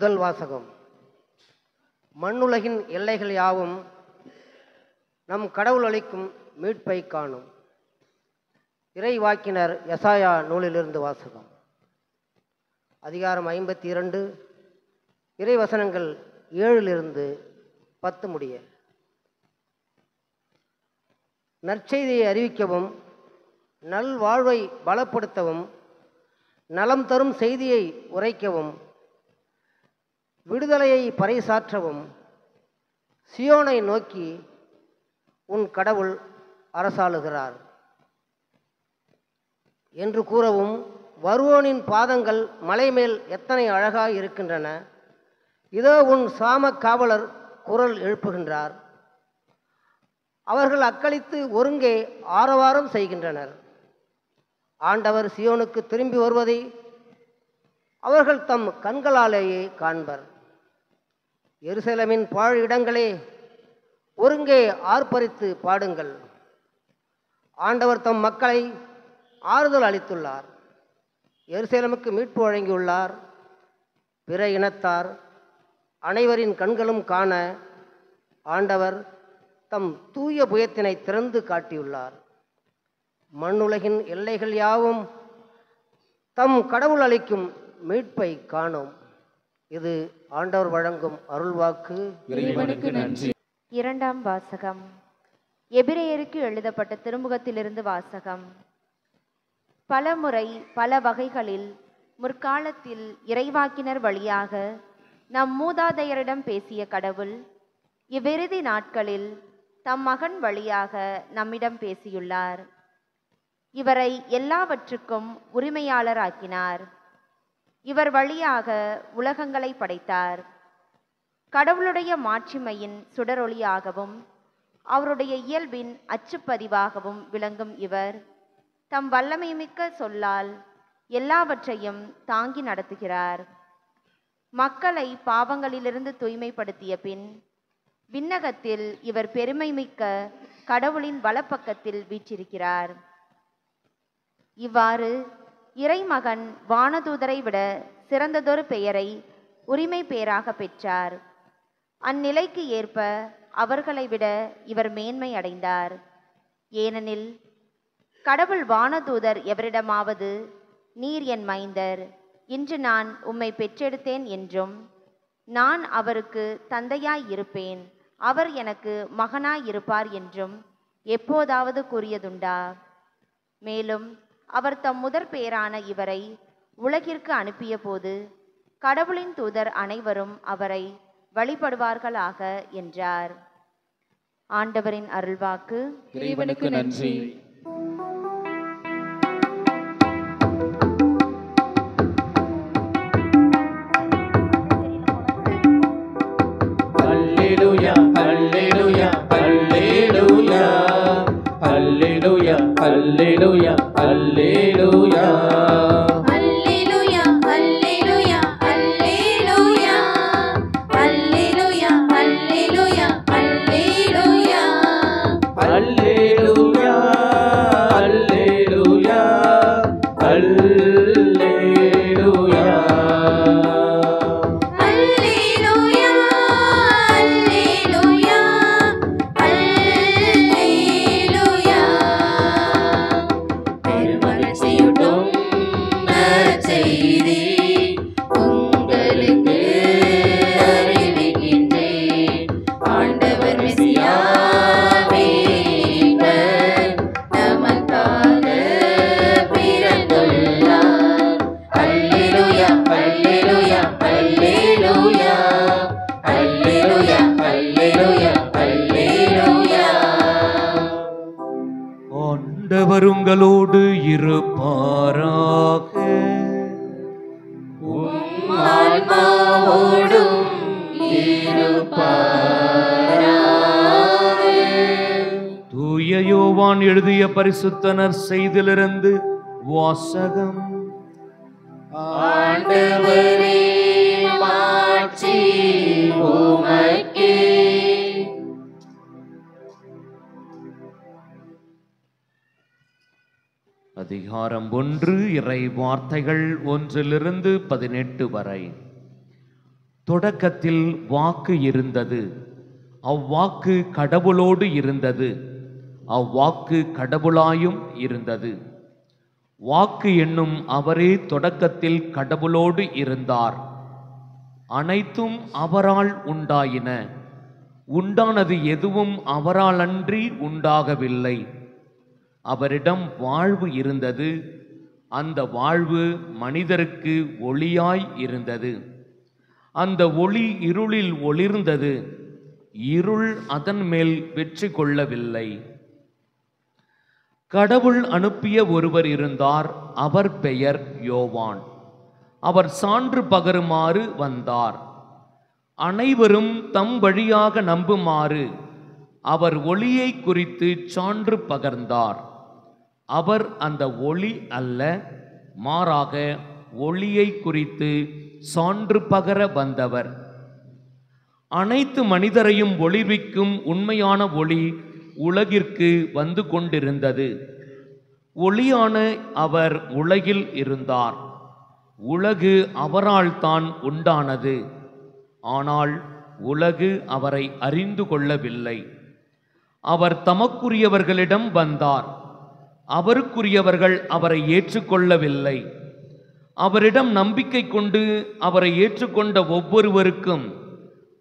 முதல் வாசகம். மண்ணுலகின் எல்லைகள் யாவும் நம் கடவுள் அளிக்கும் மீட்பை காணும். இறைவாக்கினர் எசாயா நூலிலிருந்து வாசகம். அதிகாரம் 52, இறைவசனங்கள் 7-10 முடிய. நற்செய்தியை அறிவிக்கவும், நல்வாழ்வை பலப்படுத்தவும், நலம் தரும் செய்தியை உரைக்கவும், விடுதலையை பறைசாற்றவும், சியோனை நோக்கி உன் கடவுள் அரசாளுகிறார் என்று கூறவும், வருவோனின் பாதங்கள் மலை மேல் எத்தனை அழகாய் இருக்கின்றன, இதோ உன் சாம காவலர் குரல் எழுப்புகின்றார், அவர்கள் அக்களித்து ஒருங்கே ஆரவாரம் செய்கின்றனர். ஆண்டவர் சியோனுக்கு திரும்பி வருவதை அவர்கள் தம் கண்களாலேயே காண்பர். எருசலேமின் பாழ் இடங்களே, ஒருங்கே ஆர்ப்பரித்து பாடுங்கள். ஆண்டவர் தம் மக்களை ஆறுதல் அளித்துள்ளார், எருசலேமுக்கு மீட்பு வழங்கியுள்ளார். பிற இனத்தார் அனைவரின் கண்களும் காண ஆண்டவர் தம் தூய புயத்தினை திறந்து காட்டியுள்ளார். மண்ணுலகின் எல்லைகள் யாவும் தம் கடவுள் அளிக்கும் மீட்பை காணும். இது ஆண்டவர் வழங்கும் அருள்வாக்கு. இறைவனுக்கு நன்றி. இரண்டாம் வாசகம். எபிரேயருக்கு எழுதப்பட்ட திருமுகத்திலிருந்து வாசகம். பலமுறை பல வகைகளில் முற்காலத்தில் இறைவாக்கினர் வழியாக நம் மூதாதையரிடம் பேசிய கடவுள் இவ்விறுதி நாட்களில் தம் மகன் வழியாக நம்மிடம் பேசியுள்ளார். இவரை எல்லாவற்றுக்கும் உரிமையாளராக்கினார். இவர் வழியாக உலகங்களை படைத்தார். கடவுளுடைய மாட்சிமையின் சுடரொளியாகவும் அவருடைய இயல்பின் அச்சுப்பதிவாகவும் விளங்கும் இவர் தம் வல்லமைமிக்க சொல்லால் எல்லாவற்றையும் தாங்கி நடத்துகிறார். மக்களை பாவங்களிலிருந்து தூய்மைப்படுத்திய பின் விண்ணகத்தில் இவர் பெருமைமிக்க கடவுளின் வலப்பக்கத்தில் வீற்றிருக்கிறார். இவ்வாறு இறைமகன் வானதூதரை விட சிறந்ததொரு பெயரை உரிமை பெயராக பெற்றார். அந்நிலைக்கு ஏற்ப அவர்களை விட இவர் மேன்மை அடைந்தார். ஏனெனில் கடவுள் வானதூதர் எவரிடமாவது நீர் என் மைந்தர், இன்று நான் உம்மை பெற்றெடுத்தேன் என்றும், நான் அவருக்கு தந்தையாய் இருப்பேன், அவர் எனக்கு மகனாய் இருப்பார் என்றும் எப்போதாவது கூறியதுண்டா? மேலும் அவர் தம் முதற் பெயரான இவரை உலகிற்கு அனுப்பிய போது கடவுளின் தூதர் அனைவரும் அவரை வழிபடுவார்களாக என்றார். ஆண்டவரின் அருள்வாக்கு. இறைவனுக்கு நன்றி. அல்லேலூயா அல்லேலூயா அல்லேலூயா அல்லேலூயா அல்லேலூயா அல்லேலூயா உங்களோடு இருப்பாராக. தூய யோவான் எழுதிய பரிசுத்த நற்செய்தியிலிருந்து வாசகம். ஆண்டவரே மாட்சி உமக்கே. அதிகாரம் 1, இறை வார்த்தைகள் 1-18 வரை. தொடக்கத்தில் வாக்கு இருந்தது, அவ்வாக்கு கடவுளோடு இருந்தது, அவ்வாக்கு கடவுளாயும் இருந்தது. வாக்கு என்னும் அவரே தொடக்கத்தில் கடவுளோடு இருந்தார். அனைத்தும் அவரால் உண்டாயின. உண்டானது எதுவும் அவரால் அன்றி உண்டாகவில்லை. அவரிடம் வாழ்வு இருந்தது. அந்த வாழ்வு மனிதருக்கு ஒளியாய் இருந்தது. அந்த ஒளி இருளில் ஒளிர்ந்தது. இருள் அதன் மேல் வெற்றி கொள்ளவில்லை. கடவுள் அனுப்பிய ஒருவர் இருந்தார். அவர் பெயர் யோவான். அவர் சான்று பகருமாறு வந்தார். அனைவரும் தம் வழியாக நம்புமாறு அவர் ஒளியை குறித்து சான்று பகர்ந்தார். அவர் அந்த ஒளி அல்ல, மாறாக ஒளியை குறித்து சான்று பகர வந்தவர். அனைத்து மனிதரையும் ஒளிர்விக்கும் உண்மையான ஒளி உலகிற்கு வந்து கொண்டிருந்தது. ஒளியான அவர் உலகில் இருந்தார். உலகு அவரால் தான் உண்டானது. ஆனால் உலகு அவரை அறிந்து கொள்ளவில்லை. அவர் தமக்குரியவர்களிடம் வந்தார். அவருக்குரியவர்கள் அவரை ஏற்றுக்கொள்ளவில்லை. அவரிடம் நம்பிக்கை கொண்டு அவரை ஏற்றுக்கொண்ட ஒவ்வொருவருக்கும்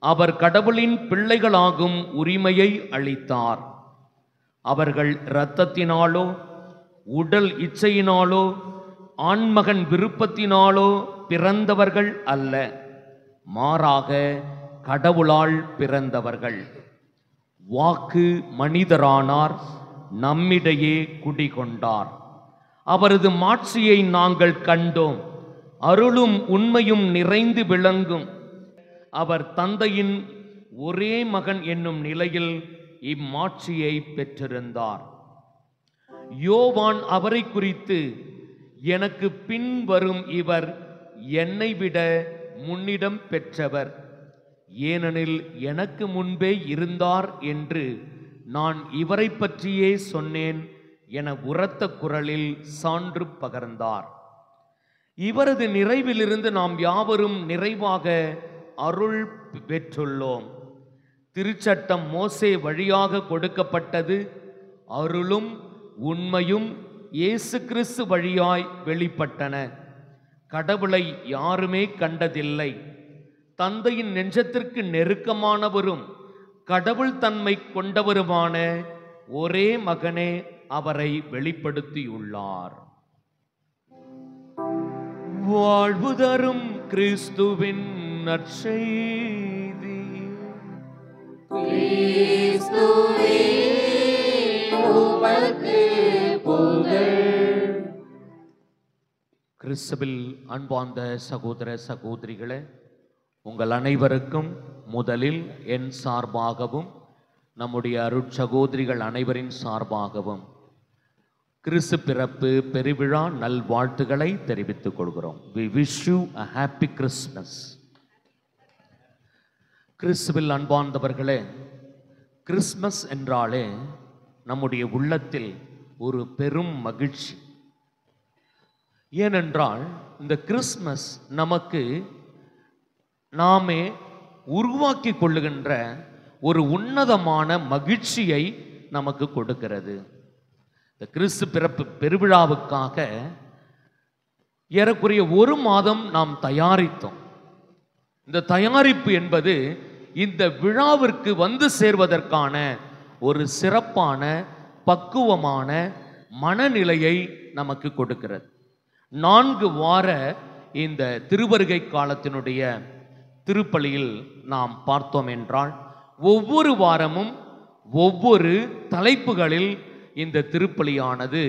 அவர் கடவுளின் பிள்ளைகளாகும் உரிமையை அளித்தார். அவர்கள் இரத்தத்தினாலோ உடல் இச்சையினாலோ ஆண்மகன் விருப்பத்தினாலோ பிறந்தவர்கள் அல்ல, மாறாக கடவுளால் பிறந்தவர்கள். வாக்கு மனிதரானார், நம்மிடையே குடிகொண்டார். அவரது மாட்சியை நாங்கள் கண்டோம். அருளும் உண்மையும் நிறைந்து விளங்கும். அவர் தந்தையின் ஒரே மகன் என்னும் நிலையில் இம்மாட்சியை பெற்றிருந்தார். யோவான் அவரை குறித்து, எனக்கு பின் வரும் இவர் என்னை விட முன்னிடம் பெற்றவர், ஏனெனில் எனக்கு முன்பே இருந்தார் என்று நான் இவரை பற்றியே சொன்னேன் என உரத்த குரலில் சான்று பகர்ந்தார். இவரது நிறைவிலிருந்து நாம் யாவரும் நிறைவாக அருள் பெற்றுள்ளோம். திருச்சட்டம் மோசே வழியாக கொடுக்கப்பட்டது. அருளும் உண்மையும் இயேசு கிறிஸ்து வழியாய் வெளிப்பட்டன. கடவுளை யாருமே கண்டதில்லை. தந்தையின் நெஞ்சத்திற்கு நெருக்கமானவரும் கடவுள் தன்மை கொண்டவருமான ஒரே மகனே அவரை வெளிப்படுத்தியுள்ளார். வாழ்வு தரும் கிறிஸ்துவின் நற்செய்தி. கிறிஸ்துவே உமக்கு புகழ். கிறிஸ்துவில் அன்பார்ந்த சகோதர சகோதரிகளே, உங்கள் அனைவருக்கும் முதலில் என் சார்பாகவும் நம்முடைய அருட்சகோதரிகள் அனைவரின் சார்பாகவும் கிறிஸ்து பிறப்பு பெருவிழா நல்வாழ்த்துக்களை தெரிவித்துக் கொள்கிறோம். We wish you a happy Christmas. கிறிஸ்துவில் அன்பார்ந்தவர்களே, கிறிஸ்மஸ் என்றாலே நம்முடைய உள்ளத்தில் ஒரு பெரும் மகிழ்ச்சி. ஏனென்றால் இந்த கிறிஸ்மஸ் நமக்கு நாமே உருவாக்கி கொள்ளுகின்ற ஒரு உன்னதமான மகிழ்ச்சியை நமக்கு கொடுக்கிறது. இந்த கிறிஸ்து பிறப்பு பெருவிழாவுக்காக ஏறக்குறைய 1 மாதம் நாம் தயாரித்தோம். இந்த தயாரிப்பு என்பது இந்த விழாவிற்கு வந்து சேர்வதற்கான ஒரு சிறப்பான பக்குவமான மனநிலையை நமக்கு கொடுக்கிறது. 4 வார இந்த திருவருகை காலத்தினுடைய திருப்பலியில் நாம் பார்த்தோம் என்றால், ஒவ்வொரு வாரமும் ஒவ்வொரு தலைப்புகளில் இந்த திருப்பலியானது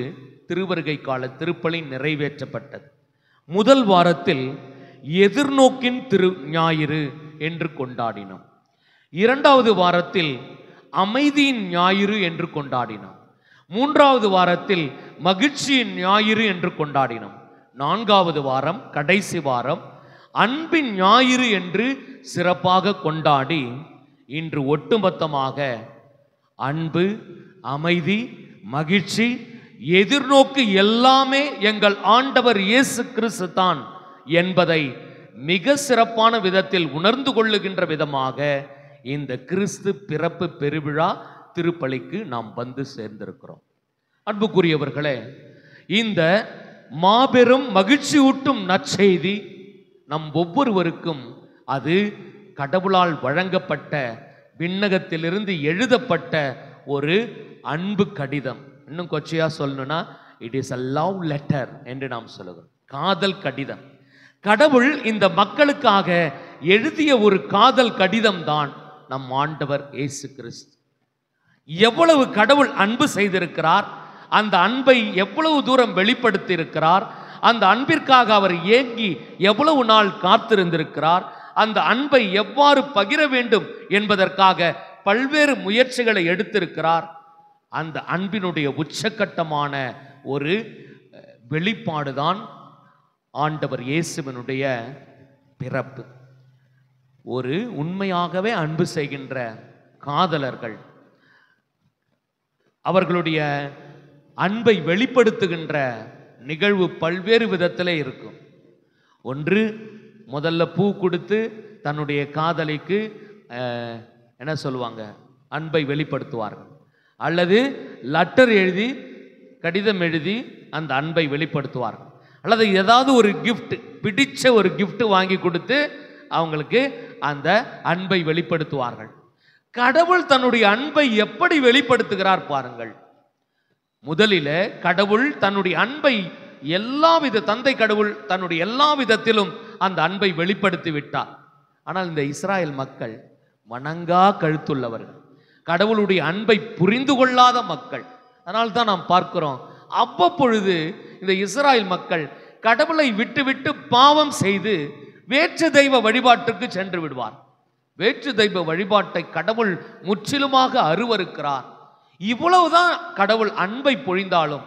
திருவருகை கால திருப்பலி நிறைவேற்றப்பட்டது. முதல் வாரத்தில் எதிர்நோக்கின் திரு ஞாயிறு என்று கொண்டாடினோம். 2வது வாரத்தில் அமைதியின் ஞாயிறு என்று கொண்டாடினோம். 3வது வாரத்தில் மகிழ்ச்சியின் ஞாயிறு என்று கொண்டாடினோம். 4வது வாரம், கடைசி வாரம் அன்பின் ஞாயிறு என்று சிறப்பாக கொண்டாடி இன்று ஒட்டுமொத்தமாக அன்பு, அமைதி, மகிழ்ச்சி, எதிர்நோக்கு எல்லாமே எங்கள் ஆண்டவர் இயேசு கிறிஸ்து தான் என்பதை மிக சிறப்பான விதத்தில் உணர்ந்து கொள்ளுகின்ற விதமாக இந்த கிறிஸ்து பிறப்பு பெருவிழா திருப்பலிக்கு நாம் வந்து சேர்ந்திருக்கிறோம். அன்புக்குரியவர்களே, இந்த மாபெரும் மகிழ்ச்சியூட்டும் நற்செய்தி நம் ஒவ்வொருவருக்கும் அது கடவுளால் வழங்கப்பட்ட, விண்ணகத்திலிருந்து எழுதப்பட்ட ஒரு அன்பு கடிதம். இன்னும் கொச்சையா சொல்லணும்னா it is a love letter என்று நாம் சொல்லுகிறோம். காதல் கடிதம். கடவுள் இந்த மக்களுக்காக எழுதிய ஒரு காதல் கடிதம் தான் நம் ஆண்டவர் இயேசு கிறிஸ்து. எவ்வளவு கடவுள் அன்பு செய்திருக்கிறார், அந்த அன்பை எவ்வளவு தூரம் வெளிப்படுத்தி இருக்கிறார், அந்த அன்பிற்காக அவர் ஏங்கி எவ்வளவு நாள் காத்திருந்திருக்கிறார், அந்த அன்பை எவ்வாறு பகிர வேண்டும் என்பதற்காக பல்வேறு முயற்சிகளை எடுத்திருக்கிறார். அந்த அன்பினுடைய உச்சக்கட்டமான ஒரு வெளிப்பாடுதான் ஆண்டவர் இயேசுவினுடைய பிறப்பு. ஒரு உண்மையாகவே அன்பு செய்கின்ற காதலர்கள் அவர்களுடைய அன்பை வெளிப்படுத்துகின்ற நிகழ்வு பல்வேறு விதத்திலே இருக்கும். ஒன்று, முதல்ல பூ கொடுத்து தன்னுடைய காதலிக்கு என்ன சொல்லுவாங்க, அன்பை வெளிப்படுத்துவார்கள். அல்லது லெட்டர் எழுதி, கடிதம் எழுதி அந்த அன்பை வெளிப்படுத்துவார்கள். அல்லது ஏதாவது ஒரு கிஃப்ட், பிடிச்ச ஒரு கிஃப்ட் வாங்கி கொடுத்து அவங்களுக்கு அந்த அன்பை வெளிப்படுத்துவார்கள். கடவுள் தன்னுடைய அன்பை எப்படி வெளிப்படுத்துகிறார் பாருங்கள். முதலில் கடவுள் தன்னுடைய அன்பை தந்தை கடவுள் தன்னுடைய எல்லா விதத்திலும் அந்த அன்பை வெளிப்படுத்தி விட்டார். ஆனால் இந்த இஸ்ராயல் மக்கள் வணங்கா கழுத்துள்ளவர்கள், கடவுளுடைய அன்பை புரிந்து கொள்ளாத மக்கள். அதனால தான் நாம் பார்க்கிறோம், அவ்வப்பொழுது இந்த இஸ்ராயல் மக்கள் கடவுளை விட்டு விட்டு பாவம் செய்து வேற்று தெய்வ வழிபாட்டுக்கு சென்று விடுவார். வேற்று தெய்வ வழிபாட்டை கடவுள் முற்றிலுமாக அருவருக்கிறார். இவ்வளவுதான் கடவுள் அன்பை பொழிந்தாலும்,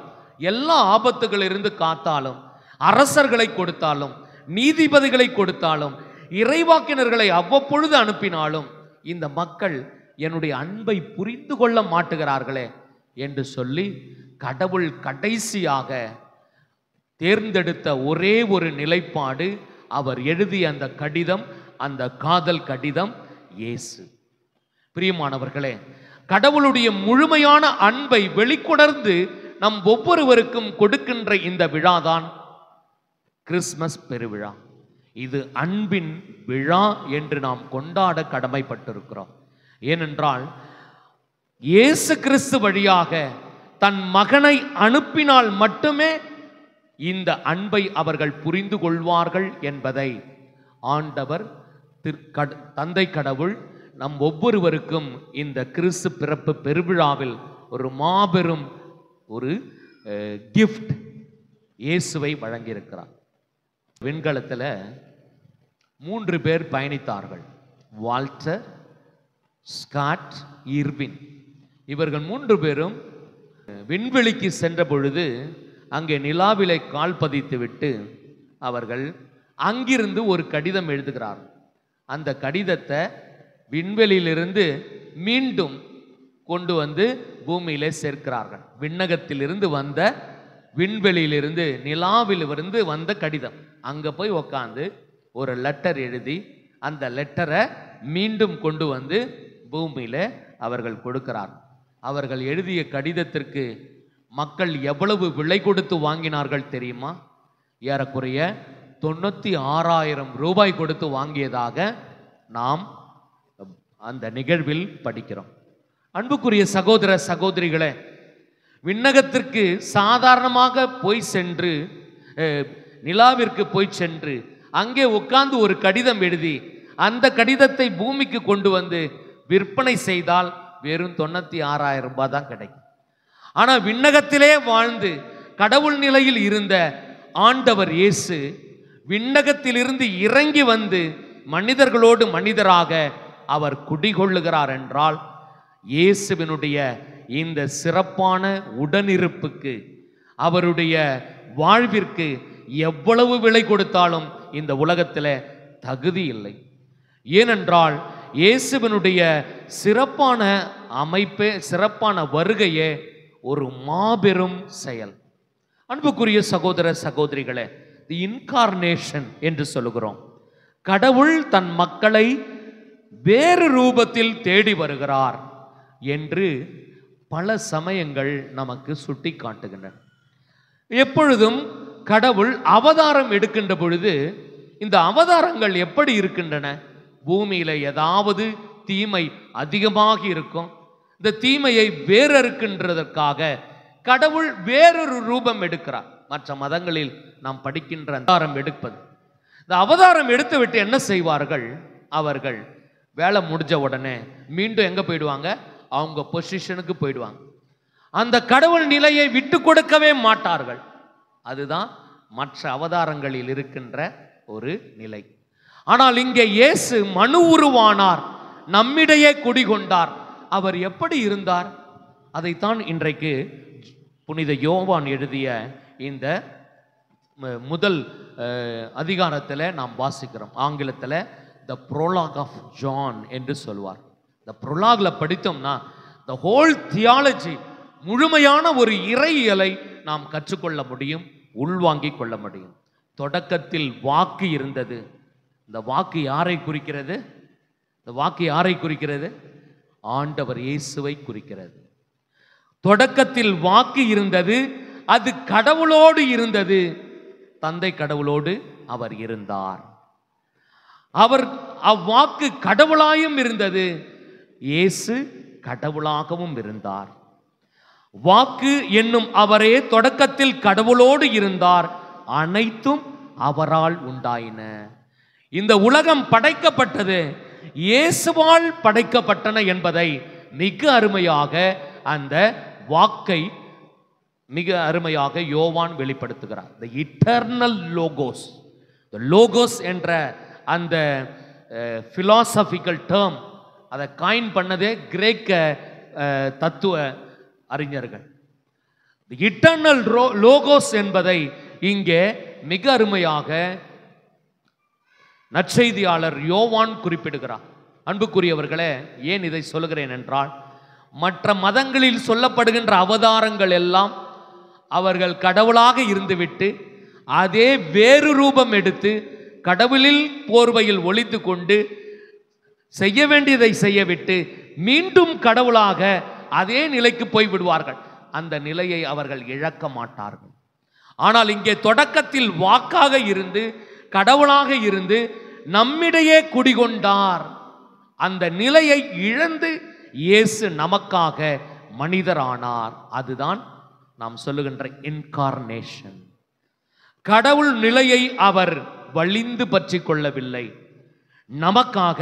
எல்லா ஆபத்துகளிலிருந்து காத்தாலும், அரசர்களை கொடுத்தாலும், நீதிபதிகளை கொடுத்தாலும், இறைவாக்கினர்களை அவ்வப்பொழுது அனுப்பினாலும், இந்த மக்கள் என்னுடைய அன்பை புரிந்து கொள்ள மாட்டுகிறார்களே என்று சொல்லி கடவுள் கடைசியாக தேர்ந்தெடுத்த ஒரே ஒரு நிலைப்பாடு, அவர் எழுதிய அந்த கடிதம், அந்த காதல் கடிதம் இயேசு. பிரியமானவர்களே, கடவுளுடைய முழுமையான அன்பை வெளிக்கொணர்ந்து நம் ஒவ்வொருவருக்கும் கொடுக்கின்ற இந்த விழாதான் கிறிஸ்மஸ் பெருவிழா. இது அன்பின் விழா என்று நாம் கொண்டாட கடமைப்பட்டிருக்கிறோம். ஏனென்றால் இயேசு கிறிஸ்து வழியாக தன் மகனை அனுப்பினால் மட்டுமே இந்த அன்பை அவர்கள் புரிந்து கொள்வார்கள் என்பதை ஆண்டவர் தந்தை கடவுள் நம் ஒவ்வொருவருக்கும் இந்த கிறிஸ்து பிறப்பு பெருவிழாவில் ஒரு மாபெரும் ஒரு கிஃப்ட் இயேசுவை வழங்கியிருக்கிறார். விண்கலத்தில் 3 பேர் பயணித்தார்கள். Walter, Scott, Irwin. இவர்கள் 3 பேரும் விண்வெளிக்கு சென்ற பொழுது அங்கே நிலாவிலை கால் பதித்து விட்டு அவர்கள் அங்கிருந்து ஒரு கடிதம் எழுதுகிறார்கள். அந்த கடிதத்தை விண்வெளியிலிருந்து மீண்டும் கொண்டு வந்து பூமியிலே சேர்க்கிறார்கள். விண்ணகத்திலிருந்து வந்த, விண்வெளியிலிருந்து நிலாவிலிருந்து வந்த கடிதம். அங்கே போய் உக்காந்து ஒரு லெட்டர் எழுதி அந்த லெட்டரை மீண்டும் கொண்டு வந்து பூமியில் அவர்கள் கொடுக்கிறார்கள். அவர்கள் எழுதிய கடிதத்திற்கு மக்கள் எவ்வளவு விலை கொடுத்து வாங்கினார்கள் தெரியுமா? ஏறக்குறைய 96,000 ரூபாய் கொடுத்து வாங்கியதாக நாம் அந்த நிகழ்வில் படிக்கிறோம். அன்புக்குரிய சகோதர சகோதரிகளே, விண்ணகத்திற்கு சாதாரணமாக போய் சென்று, நிலாவிற்கு போய் சென்று அங்கே உட்கார்ந்து ஒரு கடிதம் எழுதி அந்த கடிதத்தை பூமிக்கு கொண்டு வந்து விற்பனை செய்தால் வெறும் 96,000 ரூபாய் தான் கிடைக்கும். ஆனால் விண்ணகத்திலே வாழ்ந்து கடவுள் நிலையில் இருந்த ஆண்டவர் இயேசு விண்ணகத்திலிருந்து இறங்கி வந்து மனிதர்களோடு மனிதராக அவர் குடிகொள்ளுகிறார் என்றால், இயேசுவினுடைய இந்த சிறப்பான உடனிருப்புக்கு, அவருடைய வாழ்விற்கு எவ்வளவு விலை கொடுத்தாலும் இந்த உலகத்தில் தகுதி இல்லை. ஏனென்றால் இயேசுவினுடைய சிறப்பான அமைப்பே, சிறப்பான வருகையே ஒரு மாபெரும் செயல். அன்புக்குரிய சகோதர சகோதரிகளே, தி இன்கார்னேஷன் என்று சொல்லுகிறோம். கடவுள் தன் மக்களை வேறு ரூபத்தில் தேடி வருகிறார் என்று பல சமயங்கள் நமக்கு சுட்டி காட்டுகின்றன. எப்பொழுதும் கடவுள் அவதாரம் எடுக்கின்ற பொழுது இந்த அவதாரங்கள் எப்படி இருக்கின்றன? பூமியில ஏதாவது தீமை அதிகமாக இருக்கும். இந்த தீமையை வேறறுக்கின்றதற்காக கடவுள் வேறொரு ரூபம் எடுக்கிறார். மற்ற மதங்களில் நாம் படிக்கின்ற அவதாரம் எடுப்பது, இந்த அவதாரம் எடுத்துவிட்டு என்ன செய்வார்கள்? அவர்கள் வேலை முடிஞ்ச உடனே மீண்டும் எங்க போயிடுவாங்க? அவங்க பொசிஷனுக்கு போயிடுவாங்க. அந்த கடவுள் நிலையை விட்டு கொடுக்கவே மாட்டார்கள். அதுதான் மற்ற அவதாரங்களில் இருக்கின்ற ஒரு நிலை. ஆனால் இங்கே இயேசு மனு உருவானார், நம்மிடையே குடிகொண்டார். அவர் எப்படி இருந்தார்? அதைத்தான் இன்றைக்கு புனித யோவான் எழுதிய இந்த முதல் அதிகாரத்தில் நாம் வாசிக்கிறோம். ஆங்கிலத்தில் த ப்ரோலாக் ஆஃப் ஜான் என்று சொல்வார். இந்த ப்ரோலாக்ல படித்தோம்னா த ஹோல் தியாலஜி, முழுமையான ஒரு இறையியலை நாம் கற்றுக்கொள்ள முடியும், உள்வாங்கிக் கொள்ள முடியும். தொடக்கத்தில் வாக்கு இருந்தது. இந்த வாக்கு யாரை குறிக்கிறது? இந்த வாக்கு யாரை குறிக்கிறது? ஆண்டவர் இயேசுவை குறிக்கிறது. தொடக்கத்தில் வாக்கு இருந்தது, அது கடவுளோடு இருந்தது. தந்தை கடவுளோடு அவர் இருந்தார். அவர் அவ்வாக்கு கடவுளாயும் இருந்தது, இயேசு கடவுளாகவும் இருந்தார். வாக்கு என்னும் அவரே தொடக்கத்தில் கடவுளோடு இருந்தார், அனைத்தும் அவரால் உண்டாயின. இந்த உலகம் படைக்கப்பட்டது இயேசுவால் படைக்கப்பட்டன என்பதை மிக அருமையாக அந்த வாக்கை மிக அருமையாக யோவான் வெளிப்படுத்துகிறார். The eternal logos, the logos என்ற அந்த philosophical term அதை காயின் பண்ணதே கிரேக்க தத்துவ அறிஞர்கள். The eternal logos என்பதை இங்கே மிக அருமையாக நற்செய்தியாளர் யோவான் குறிப்பிடுகிறார். அன்புக்குரியவர்களே, ஏன் இதை சொல்லுகிறேன் என்றால், மற்ற மதங்களில் சொல்லப்படுகின்ற அவதாரங்கள் எல்லாம் அவர்கள் கடவுளாக இருந்துவிட்டு அதே வேறு ரூபம் எடுத்து கடவுளில் போர்வையில் ஒளித்து கொண்டு செய்ய வேண்டியதை செய்யவிட்டு மீண்டும் கடவுளாக அதே நிலைக்கு போய் விடுவார்கள். அந்த நிலையை அவர்கள் இழக்க மாட்டார்கள். ஆனால் இங்கே தொடக்கத்தில் வாக்காக இருந்து கடவுளாக இருந்து நம்மிடையே குடிகொண்டார். அந்த நிலையை இழந்து இயேசு நமக்காக மனிதரானார். அதுதான் நாம் சொல்லுகின்ற இன்கார்னேஷன். கடவுள் நிலையை அவர் வலிந்து பற்றி கொள்ளவில்லை. நமக்காக,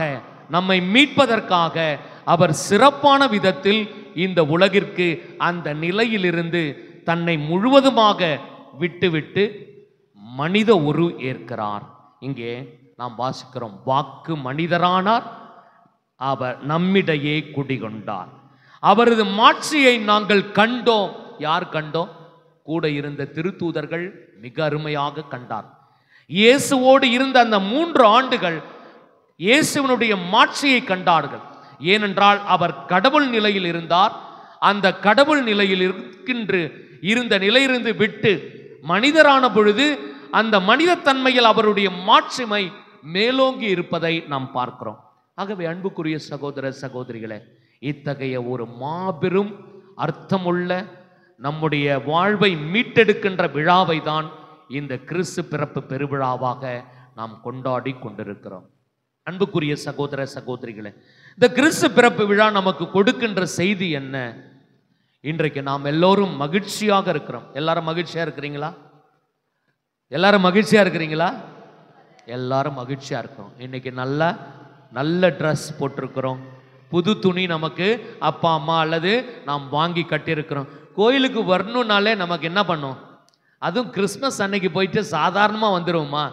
நம்மை மீட்பதற்காக அவர் சிறப்பான விதத்தில் இந்த உலகிற்கு அந்த நிலையிலிருந்து தன்னை முழுவதுமாக விட்டுவிட்டு மனித உரு ஏற்கிறார். இங்கே நாம் வாசிக்கிறோம், வாக்கு மனிதரானார், அவர் நம்மிடையே குடிகொண்டார். அவரது மாட்சியை நாங்கள் கண்டோம். யார் கண்டோம்? கூட இருந்த திருத்தூதர்கள் மிக அருமையாக கண்டார். இயேசுவோடு இருந்த அந்த 3 ஆண்டுகள் இயேசுவினுடைய மாட்சியை கண்டார்கள். ஏனென்றால் அவர் கடவுள் நிலையில் இருந்தார். அந்த கடவுள் நிலையில் இருந்த நிலையிலிருந்து விட்டு மனிதரான பொழுது அந்த மனித தன்மையில் அவருடைய மாட்சிமை மேலோங்கி இருப்பதை நாம் பார்க்கிறோம். ஆகவே அன்புக்குரிய சகோதர சகோதரிகளே, இத்தகைய ஒரு மாபெரும் அர்த்தமுள்ள நம்முடைய வாழ்வை மீட்டெடுக்கின்ற விழாவை தான் இந்த கிறிஸ்து பிறப்பு பெருவிழாவாக நாம் கொண்டாடி கொண்டிருக்கிறோம். அன்புக்குரிய சகோதர சகோதரிகளே, இந்த கிறிஸ்து பிறப்பு விழா நமக்கு கொடுக்கின்ற செய்தி என்ன? இன்றைக்கு நாம் எல்லோரும் மகிழ்ச்சியாக இருக்கிறோம். எல்லாரும் மகிழ்ச்சியா இருக்கிறீங்களா? எல்லாரும் மகிழ்ச்சியா இருக்கிறீங்களா? எல்லாரும் மகிழ்ச்சியா இருக்கிறோம். இன்னைக்கு நல்ல ட்ரெஸ் போட்டிருக்கிறோம். புது துணி நமக்கு அப்பா அம்மா அல்லது நாம் வாங்கி கட்டியிருக்கிறோம். கோயிலுக்கு வரணும்னாலே நமக்கு என்ன பண்ணும்? அதுவும் கிறிஸ்மஸ் அன்னைக்கு போயிட்டு சாதாரணமாக வந்துடுவோமா?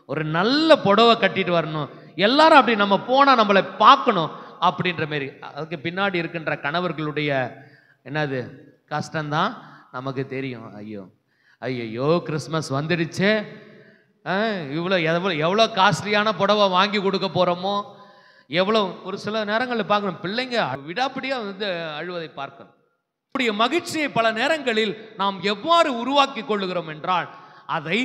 ஒரு நல்ல புடவை கட்டிட்டு வரணும். எல்லாரும் அப்படி நம்ம போனால் நம்மளை பார்க்கணும் அப்படின்ற மாரி. அதுக்கு பின்னாடி இருக்கின்ற கணவர்களுடைய என்னது கஷ்டம்தான் நமக்கு தெரியும். ஐயோ கிறிஸ்மஸ் வந்துடுச்சு, எவ்வளோ காஸ்ட்லியான புடவை வாங்கி கொடுக்க போகிறோமோ, எவ்வளோ ஒரு சில நேரங்களில் பார்க்கணும் பிள்ளைங்க விடாப்பிடியாக வந்து அழுவதை பார்க்கணும். நம்முடைய மகிழ்ச்சியை பல நேரங்களில் நாம் எவ்வாறு உருவாக்கி கொள்ளுகிறோம் என்றால், அதை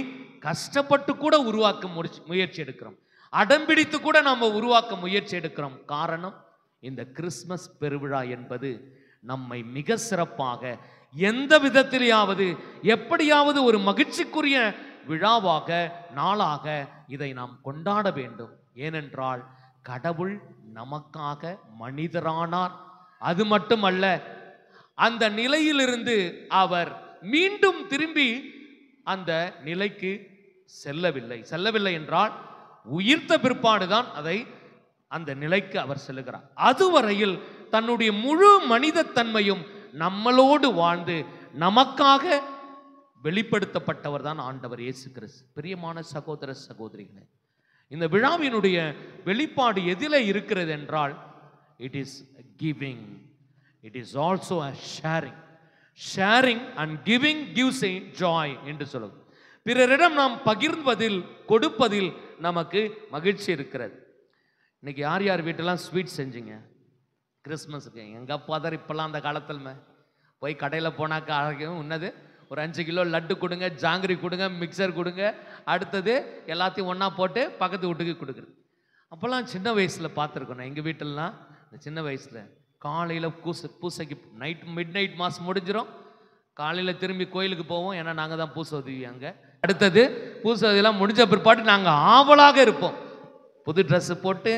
கஷ்டப்பட்டு கூட உருவாக்க முயற்சி எடுக்கிறோம். அடம்பிடித்து கூட நாம் உருவாக்க முயற்சி எடுக்கிறோம். காரணம், இந்த கிறிஸ்மஸ் பெருவிழா என்பது நம்மை மிக சிறப்பாக எந்த விதத்திலேயாவது எப்படியாவது ஒரு மகிழ்ச்சிக்குரிய விழாவாக நாளாக இதை நாம் கொண்டாட வேண்டும். ஏனென்றால் கடவுள் நமக்காக மனிதரானார். அது மட்டுமல்ல, அந்த நிலையிலிருந்து அவர் மீண்டும் திரும்பி அந்த நிலைக்கு செல்லவில்லை என்றால் உயிர்த்த பிற்பாடுதான் அந்த நிலைக்கு அவர் செல்லுகிறார். அதுவரையில் தன்னுடைய முழு மனிதத்தன்மையும் நம்மளோடு வாழ்ந்து நமக்காக வெளிப்படுத்தப்பட்டவர் தான் ஆண்டவர் இயேசு கிறிஸ்து. பிரியமான சகோதர சகோதரிகளே, இந்த விழாவினுடைய வெளிப்பாடு எதிலே இருக்கிறது என்றால், it is giving, it is also a sharing and giving gives a Joy என்று சொல்லுவோம். பிறரிடம் நாம் பகிர்வதில் கொடுப்பதில் நமக்கு மகிழ்ச்சி இருக்கிறது. இன்னைக்கு யார் யார் வீட்டெல்லாம் ஸ்வீட் செஞ்சீங்க கிறிஸ்மஸுக்கு? எங்கள் அப்பா தான் இப்போல்லாம் அந்த காலத்தில் போய் கடையில் போனாக்கா அழகும் உன்னது ஒரு 5 கிலோ லட்டு கொடுங்க, ஜாங்கிரி கொடுங்க, மிக்சர் கொடுங்க, அடுத்தது எல்லாத்தையும் ஒன்றா போட்டு பக்கத்து வீட்டுக்கு கொடுக்குறது. அப்போல்லாம் சின்ன வயசில் பார்த்துருக்கோம். எங்கள் வீட்டிலலாம் இந்த சின்ன வயசில் காலையில் பூசைக்கு மிட் நைட் மாஸ் முடிஞ்சிடும். காலையில் திரும்பி கோயிலுக்கு போவோம், ஏன்னா நாங்கள் தான் பூசை உதவி. அங்கே அடுத்தது பூசை உதவிலாம் முடிஞ்ச பிற்பாடு நாங்கள் ஆவலாக இருப்போம். புது ட்ரெஸ்ஸு போட்டு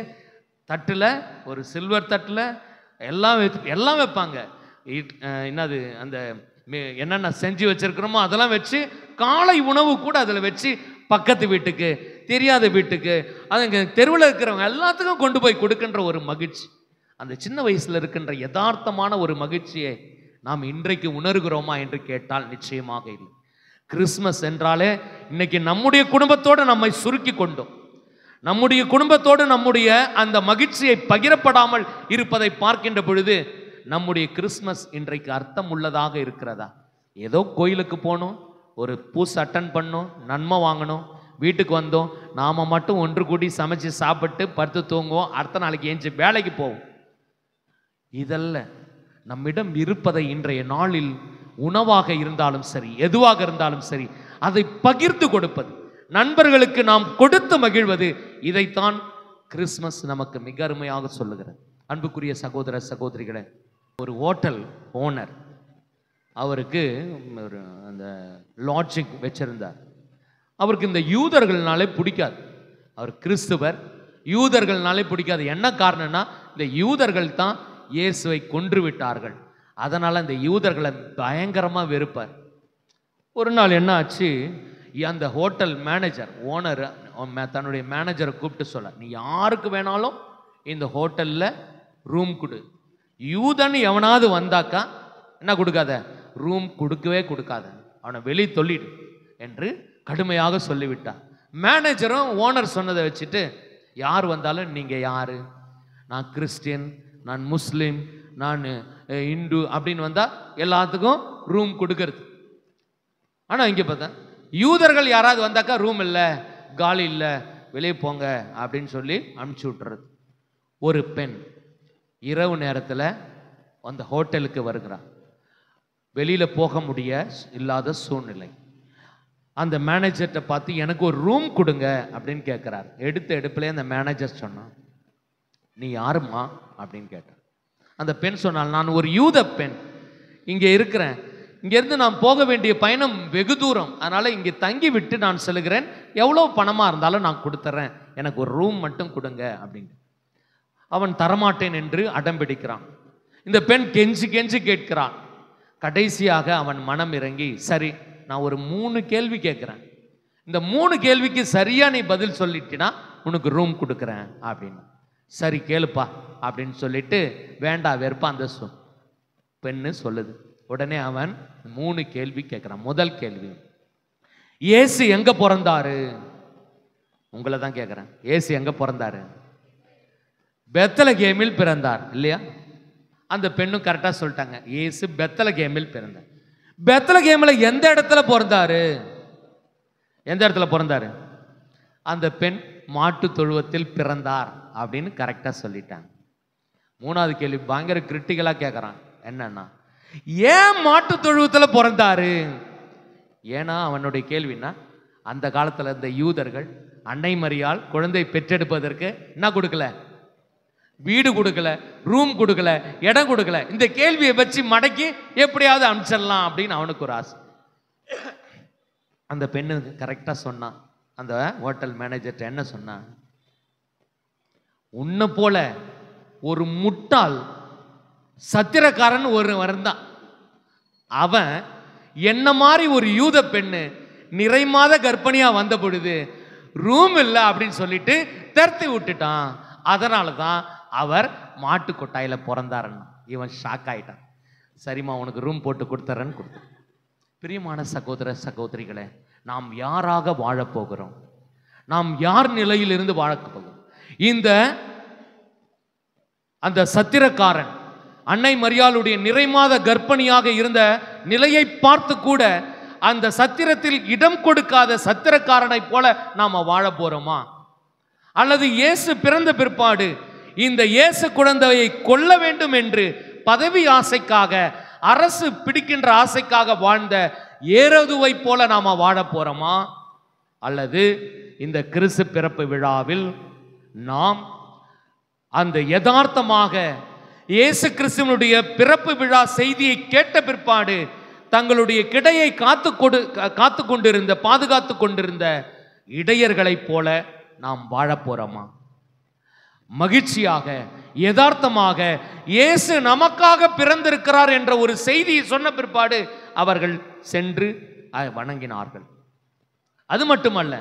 தட்டில் ஒரு சில்வர் தட்டில் எல்லாம் வைப்பாங்க. என்னது அந்த என்னென்ன செஞ்சு வச்சிருக்கிறோமோ அதெல்லாம் வச்சு காலை உணவு கூட அதில் வச்சு பக்கத்து வீட்டுக்கு, தெரியாத வீட்டுக்கு, அதுங்க தெருவில் இருக்கிறவங்க எல்லாத்துக்கும் கொண்டு போய் கொடுக்கின்ற ஒரு மகிழ்ச்சி, அந்த சின்ன வயசில் இருக்கின்ற யதார்த்தமான ஒரு மகிழ்ச்சியை நாம் இன்றைக்கு உணர்கிறோமா என்று கேட்டால் நிச்சயமாக இல்லை. கிறிஸ்மஸ் என்றாலே இன்னைக்கு நம்முடைய குடும்பத்தோடு நம்மை சுருக்கி கொண்டோம். நம்முடைய குடும்பத்தோடு நம்முடைய அந்த மகிழ்ச்சியை பகிரப்படாமல் இருப்பதை பார்க்கின்ற பொழுது நம்முடைய கிறிஸ்மஸ் இன்றைக்கு அர்த்தம் உள்ளதாக இருக்கிறதா? ஏதோ கோயிலுக்கு போனோம், ஒரு பூசை அட்டன் பண்ணோம், நன்மை வாங்கணும், வீட்டுக்கு வந்தோம், நாம் மட்டும் ஒன்று கூடி சமைச்சு சாப்பிட்டு படுத்து தூங்குவோம், அடுத்த நாளைக்கு ஏஞ்சி வேலைக்கு போவோம். இதல்ல நம்மிடம் இருப்பதை இன்றைய நாளில் உணவாக இருந்தாலும் சரி, எதுவாக இருந்தாலும் சரி, அதை பகிர்ந்து கொடுப்பது, நண்பர்களுக்கு நாம் கொடுத்து மகிழ்வது, இதைத்தான் கிறிஸ்மஸ் நமக்கு மிக அருமையாக சொல்லுகிறது. அன்புக்குரிய சகோதர சகோதரிகளே, ஒரு ஹோட்டல் ஓனர், அவருக்கு ஒரு அந்த லாட்ஜிங் வச்சிருந்தார். அவருக்கு இந்த யூதர்கள்னாலே பிடிக்காது. அவர் கிறிஸ்துவர், யூதர்கள்னாலே பிடிக்காது. என்ன காரணம்னா, இந்த யூதர்கள் தான் இயேசுவை கொன்று விட்டார்கள். அதனால் அந்த யூதர்களை பயங்கரமாக வெறுப்பார். ஒரு நாள் என்ன ஆச்சு, அந்த ஹோட்டல் மேனேஜர், ஓனர் தன்னுடைய மேனேஜரை கூப்பிட்டு சொல்ல, நீ யாருக்கு வேணாலும் இந்த ஹோட்டலில் ரூம் கொடு, யூதன் எவனாவது வந்தாக்கா என்ன கொடுக்காத, ரூம் கொடுக்கவே கொடுக்காத, அவனை வெளியே சொல்லிடு என்று கடுமையாக சொல்லிவிட்டார். மேனேஜரும் ஓனர் சொன்னதை வச்சுட்டு, யார் வந்தாலும் நீங்கள் யார், நான் கிறிஸ்டியன், நான் முஸ்லீம், நான் இந்து அப்படின்னு வந்தால் எல்லாத்துக்கும் ரூம் கொடுக்கறது. ஆனால் இங்கே பார்த்தா யூதர்கள் யாராவது வந்தாக்கா ரூம் இல்லை, காலி இல்லை, வெளியே போங்க அப்படின்னு சொல்லி அனுப்பிச்சி விட்டுறது. ஒரு பெண் இரவு நேரத்தில் அந்த ஹோட்டலுக்கு வருகிறார். வெளியில் போக இல்லாத சூழ்நிலை. அந்த மேனேஜர்கிட்ட பார்த்து எனக்கு ஒரு ரூம் கொடுங்க அப்படின்னு கேட்குறார். எடுப்பிலே அந்த மேனேஜர் சொன்னான், நீ யாருமா அப்படின்னு கேட்டார். அந்த பெண் சொன்னால், நான் ஒரு யூத பெண், இங்கே இருக்கிறேன், இங்கேருந்து நான் போக வேண்டிய பயணம் வெகு தூரம், அதனால் இங்கே தங்கி விட்டு நான் செல்கிறேன், எவ்வளோ பணமாக இருந்தாலும் நான் கொடுத்துட்றேன், எனக்கு ஒரு ரூம் மட்டும் கொடுங்க அப்படின்னு. அவன் தரமாட்டேன் என்று அடம்பிடிக்கிறான். இந்த பெண் கெஞ்சி கெஞ்சி கேட்கிறான். கடைசியாக அவன் மனம் இறங்கி, சரி நான் ஒரு 3 கேள்வி கேட்குறேன், இந்த 3 கேள்விக்கு சரியா நீ பதில் சொல்லிட்டினா உனக்கு ரூம் கொடுக்குறேன் அப்படின்னு. சரி கேளுப்பா அப்படின்னு சொல்லிட்டு வேண்டாம் வெறுப்பா அந்த பெண்ணு சொல்லுது. உடனே அவன் 3 கேள்வி கேட்குறான். முதல் கேள்வி, இயேசு எங்க பிறந்தாரு? உங்களை தான் கேட்குறேன், இயேசு எங்க பிறந்தாரு? பெத்லகேமில் பிறந்தார் இல்லையா? அந்த பெண்ணும் கரெக்டாக சொல்லிட்டாங்க, இயேசு பெத்லகேமில் பிறந்தார். பெத்லகேமில் எந்த இடத்துல பிறந்தாரு? எந்த இடத்துல பிறந்தாரு? அந்த பெண் மாட்டு தொழுவத்தில் பிறந்தார் அப்படின்னு கரெக்டாக சொல்லிட்டாங்க. 3வது கேள்வி பயங்கர கிரிட்டிக்கலாக கேட்குறான். என்னன்னா, ஏன் மாட்டு தொழுவத்தில் பிறந்தாரு? ஏன்னா அவனுடைய கேள்வின்னா, அந்த காலத்தில் இந்த யூதர்கள் அன்னை மரியாள் குழந்தை பெற்றெடுப்பதற்கு என்ன கொடுக்கல? வீடு கொடுக்கல, ரூம் கொடுக்கல, இடம் கொடுக்கல. இந்த கேள்வியை வச்சு மடக்கி எப்படியாவது அனுப்பிச்சிடலாம் அப்படின்னு அவனுக்கு ஒரு ஆசை. அந்த பெண்ணு கரெக்டாக சொன்னான். அந்த ஹோட்டல் மேனேஜர்கிட்ட என்ன சொன்னான்? உன்னை போல ஒரு முட்டாள் சத்திரக்காரன் ஒரு வந்தான். அவன் என்ன மாதிரி ஒரு யூத பெண்ணு நிறைமாத கர்ப்பிணியா வந்த பொழுது ரூம் இல்லை அப்படின்னு சொல்லிட்டு தர்த்தி விட்டுட்டான். அதனால தான் அவர் மாட்டு கொட்டாயில பிறந்தாருன்னு. இவன் ஷாக் ஆயிட்டான். சரிம்மா, உனக்கு ரூம் போட்டு கொடுத்துறேன்னு கொடுத்தான். பிரியமான சகோதர சகோதரிகளே, நாம் யாராக வாழப்போகிறோம்? நாம் யார் நிலையிலிருந்து வாழப் போகிறோம்? அந்த சத்திரக்காரன் அன்னை மரியாளுடைய நிறைமாத கர்ப்பிணியாக இருந்த நிலையை பார்த்து கூட அந்த சத்திரத்தில் இடம் கொடுக்காத சத்திரக்காரனை போல நாம வாழ போறோமா? அல்லது இயேசு பிறந்த பிற்பாடு இந்த இயேசு குழந்தையை கொல்ல வேண்டும் என்று பதவி ஆசைக்காக, அரசு பிடிக்கின்ற ஆசைக்காக வாழ்ந்த ஏரோதுவை போல நாம வாழ போறோமா? அல்லது இந்த கிறிஸ்து பிறப்பு விழாவில் நாம் அந்த யதார்த்தமாக இயேசு கிறிஸ்துவனுடைய பிறப்பு விழா செய்தியை கேட்ட பிற்பாடு தங்களுடைய கிடையை காத்து கொண்டிருந்த, பாதுகாத்து கொண்டிருந்த இடையர்களைப் போல நாம் வாழ போறோமா? மகிழ்ச்சியாக, யதார்த்தமாக இயேசு நமக்காக பிறந்திருக்கிறார் என்ற ஒரு செய்தியை சொன்ன பிற்பாடு அவர்கள் சென்று வணங்கினார்கள். அது மட்டுமல்ல,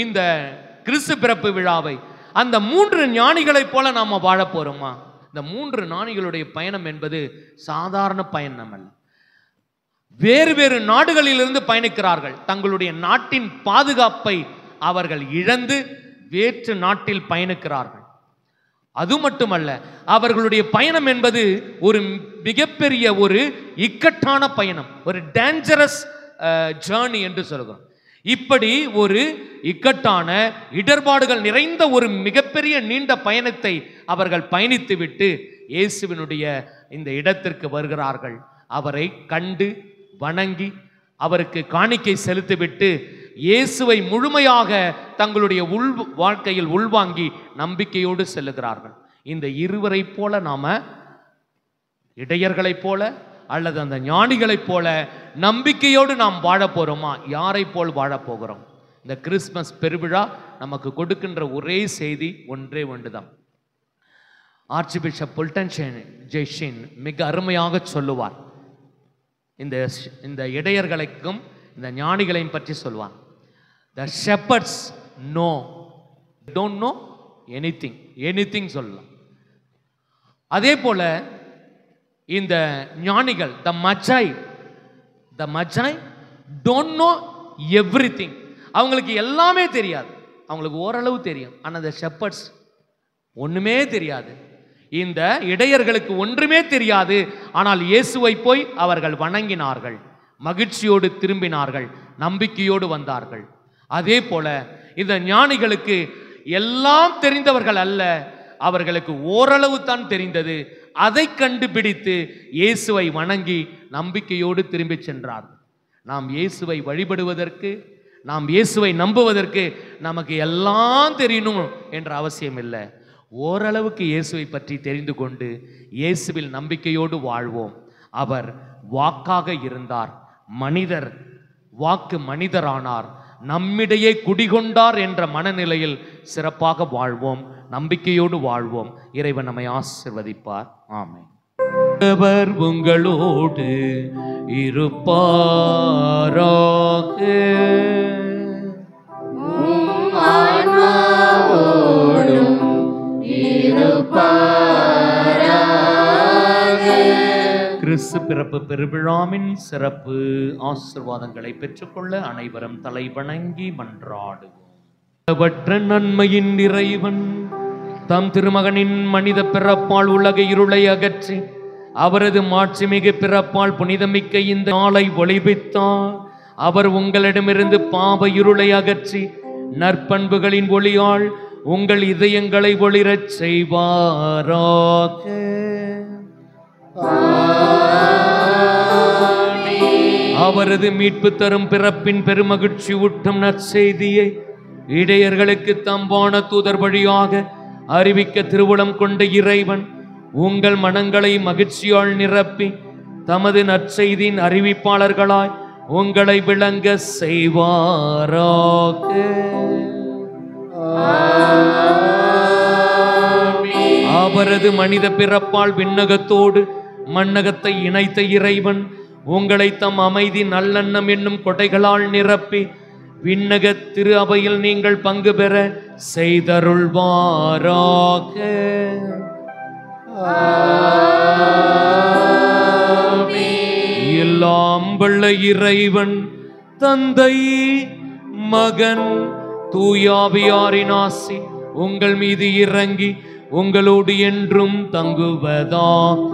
இந்த கிறிஸ்து பிறப்பு விழாவை அந்த 3 ஞானிகளைப் போல நாம வாழ போறோமா? இந்த 3 ஞானிகளுடைய பயணம் என்பது சாதாரண பயணம் அல்ல. வேறு வேறு நாடுகளிலிருந்து பயணிக்கிறார்கள். தங்களுடைய நாட்டின் பாதுகாப்பை அவர்கள் இழந்து வேற்று நாட்டில் பயணிக்கிறார்கள். அது மட்டுமல்ல, அவர்களுடைய பயணம் என்பது ஒரு மிகப்பெரிய ஒரு இக்கட்டான பயணம், ஒரு டேஞ்சரஸ் ஜேர்னி என்று சொல்கிறோம். இப்படி ஒரு இக்கட்டான இடர்பாடுகள் நிறைந்த ஒரு மிகப்பெரிய நீண்ட பயணத்தை அவர்கள் பயணித்துவிட்டு இயேசுவினுடைய இந்த இடத்திற்கு வருகிறார்கள். அவரை கண்டு வணங்கி அவருக்கு காணிக்கை செலுத்திவிட்டு இயேசுவை முழுமையாக தங்களுடைய வாழ்க்கையில் உள்வாங்கி நம்பிக்கையோடு செல்லுகிறார்கள். இந்த இருவரை போல நாம இடையர்களைப் போல அல்லது அந்த ஞானிகளைப் போல நம்பிக்கையோடு நாம் வாழ போறோமா? யாரை போல் வாழ போகிறோம்? இந்த கிறிஸ்மஸ் பெருவிழா நமக்கு கொடுக்கின்ற ஒரே செய்தி ஒன்றே ஒன்றுதான். ஆர்ச்சி பிஷப் புல்டன் ஜெய்ஷின் மிக அருமையாக சொல்லுவார். இந்த இடையர்களுக்கும் இந்த ஞானிகளையும் பற்றி சொல்வார். The shepherds don't know anything சொல்லலாம். அதே போல இந்த ஞானிகள் the magi don't know everything. அவங்களுக்கு எல்லாமே தெரியாது, அவங்களுக்கு ஓரளவு தெரியும். ஆனால் the shepherds ஒண்ணுமே தெரியாது. இந்த இடையர்களுக்கு ஒன்றுமே தெரியாது. ஆனால் இயேசுவை போய் அவர்கள் வணங்கினார்கள், மகிழ்ச்சியோடு திரும்பினார்கள், நம்பிக்கையோடு வந்தார்கள். அதே போல இந்த ஞானிகளுக்கு எல்லாம் தெரிந்தவர்கள் அல்ல, அவர்களுக்கு ஓரளவு தான் தெரிந்தது. அதை கண்டுபிடித்து இயேசுவை வணங்கி நம்பிக்கையோடு திரும்பி சென்றார்கள். நாம் இயேசுவை வழிபடுவதற்கு, நாம் இயேசுவை நம்புவதற்கு நமக்கு எல்லாம் தெரியணும் என்ற அவசியம் இல்லை. ஓரளவுக்கு இயேசுவை பற்றி தெரிந்து கொண்டு இயேசுவில் நம்பிக்கையோடு வாழ்வோம். அவர் வாக்காக இருந்தார், வாக்கு மனிதரானார், நம்மிடையே குடிகொண்டார் என்ற மனநிலையில் சிறப்பாக வாழ்வோம், நம்பிக்கையோடு வாழ்வோம். இறைவன் நம்மை ஆசீர்வதிப்பார். ஆமென். அவர் உங்களோடு இருப்பாராக. கிறிஸ்து பிறப்பு பெருவிழாவின் சிறப்பு ஆசீர்வாதங்களை பெற்றுக்கொள்ள அனைவரும் தலை வணங்கி மன்றாடுவோம். நன்மையின் இறைவன் தம் திருமகனின் மனித பிறப்பால் உலக இருளை அகற்றி அவரது மாட்சிமிகு பிறப்பால் புனிதமிக்க இந்த நாளை ஒளிபித்தார். அவர் உங்களிடமிருந்து பாவ இருளை அகற்றி நற்பண்புகளின் ஒளியால் உங்கள் இதயங்களை ஒளிரச் செய்வாராக. ஆமென். அவரது மீட்பு தரும் பிறப்பின் பெருமகிழ்ச்சி ஊட்டும் நற்செய்தியை இடையர்களுக்கு தம்பான தூதர் வழியாக அறிவிக்க திருவுளம் கொண்ட இறைவன் உங்கள் மனங்களை மகிழ்ச்சியால் நிரப்பி தமது நற்செய்தியின் அறிவிப்பாளர்களாய் உங்களை விளங்க செய்வாராக. அவரது மனித பிறப்பால் விண்ணகத்தோடு மண்ணகத்தை இணைத்த இறைவன் உங்களை தம் அமைதி நல்லெண்ணம் என்னும் கொடைகளால் நிரப்பி விண்ணக திரு அவையில் நீங்கள் பங்கு பெற செய்தருள்வாராக. எல்லாம் வல்ல இறைவன் தந்தை மகன் தூயாவியாரின் ஆசி உங்கள் மீது இறங்கி உங்களோடு என்றும் தங்குவதாக.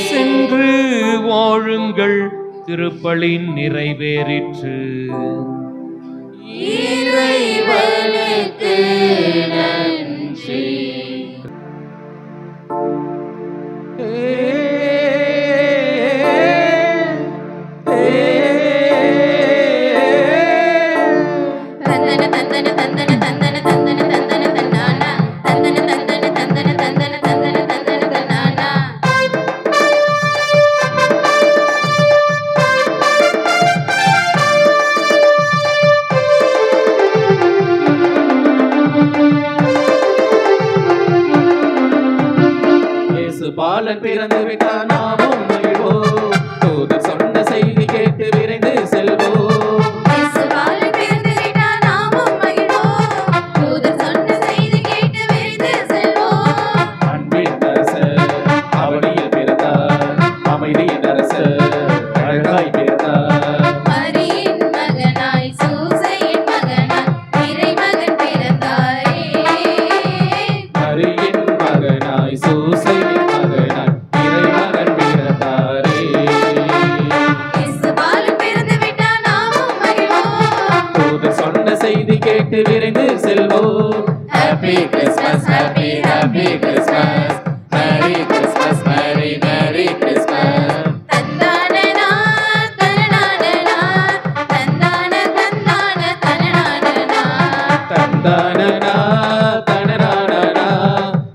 சென்று வாழுங்கள், திருப்பலி நிறைவேறிற்று. இறைவனுக்கு நன்றி. பாலன் பிறந்து விட்டார், நாமும் மகிழ்வோம். தூதர் சொன்ன செய்தி கேட்டு விரைந்து செல்வோம். பாலன் பிறந்து விட்டார், நாமும் மகிழ்வோம். தூதர் சொன்ன செய்தி கேட்டு விரைந்து செல்வோம். அன்பின் அரசர் அவனியில் பிறந்தார், அமைதியின் அரசர் அழகாய் பிறந்தார். மரியின் மகனாய் சூசையின் மகனாய் இறைமகன் பிறந்தாரே. மரியின் மகனாய் சூசையின் மகனாய் இறைமகன் பிறந்தாரே. பாலன் பிறந்து விட்டார், நாமும் மகிழ்வோம். தூதர் சொன்ன செய்தி கேட்டு விரைந்து செல்வோம். Happy Christmas, happy happy Christmas, Merry Christmas, Merry Merry Christmas. தந்தானனா தனனானனா, தந்தான தந்தான தனனானனா. தந்தானனா தனனானனா,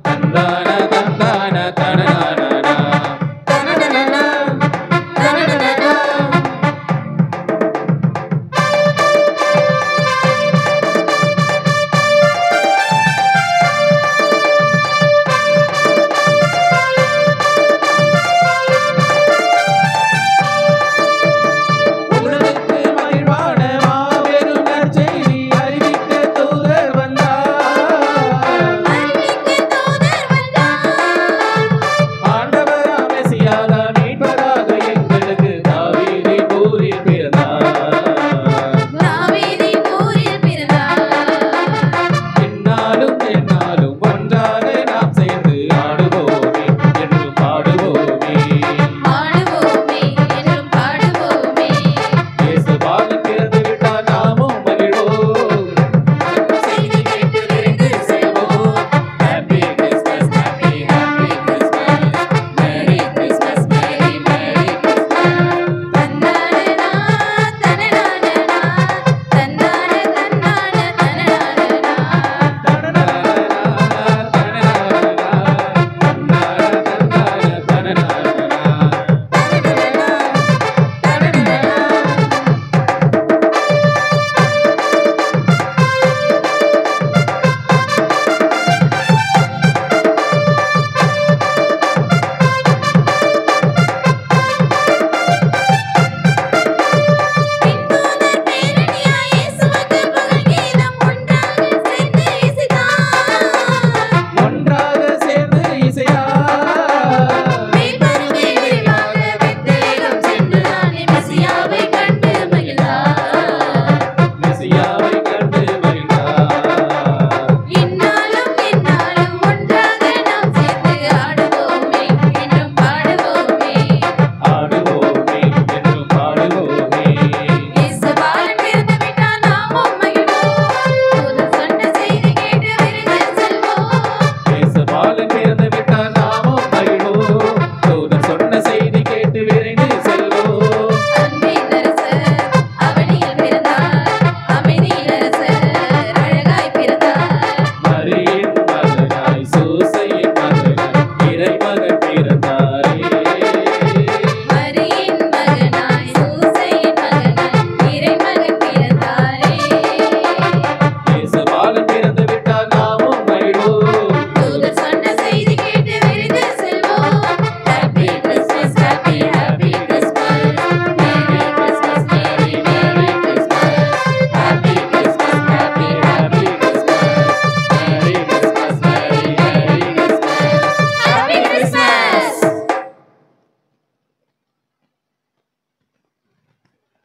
தந்தான தந்தான தனனானனா. தனனனனா, தனனனனா.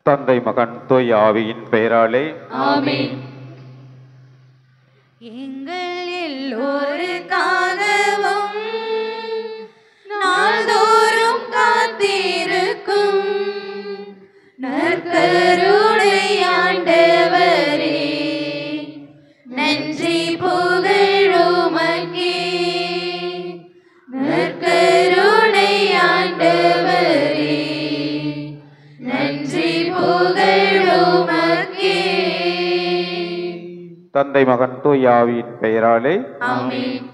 தந்தை மகன் தூய ஆவியின் பெயராலே ஆமென். எங்கள் எல்லோருக்காகவும் நாள்தோறும் காத்திருக்கும் நற்கருணை ஆண்டவரே, நன்றி புகழுமக்கே. நற்கருணை ஆண்டவரே, நன்றி புகழுமக்கே. தந்தை மகன் தூய ஆவியின் பெயராலே ஆமென்.